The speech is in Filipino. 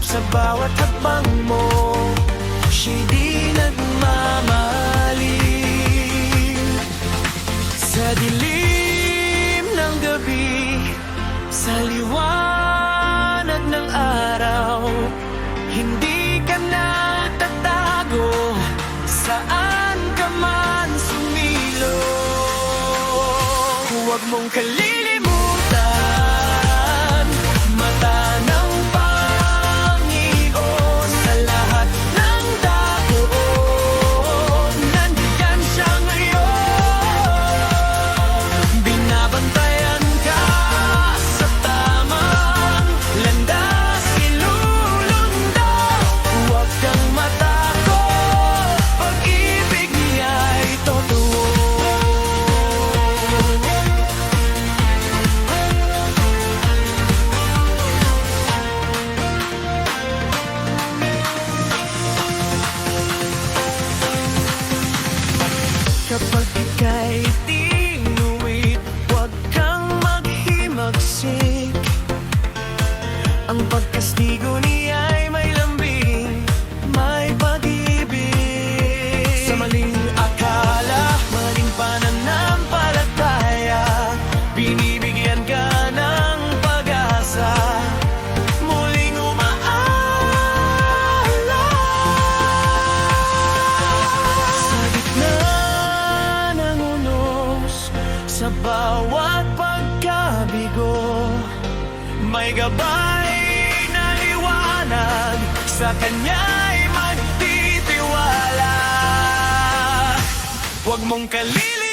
Sa bawat hakbang mo, siya'y di nagmamaling. Sa dilim ng gabi, sa liwanag ng araw, hindi ka natatago, saan ka man sumilo. Huwag mong kalilimutan, mata ng Panginoon. Sa lahat ng dako, nandiyan siya ngayon. Binabantayan ka sa tamang landas, ilulundaw. Huwag kang matakot, pag-ibig niya'y totoo. Kapag ika'y tinuwid, huwag kang maghimagsik. Ang pagkastigo niya'y may lambing, may pag-ibig. Sa maling akala, maling pananampalataya, binibigyan ka ng pag-asa, muling umaala. Sa gitna ng unos, sa bawat pagkabigo, may gabay na liwanag, sa kanya'y magtitiwala. Huwag mong kalilimutan,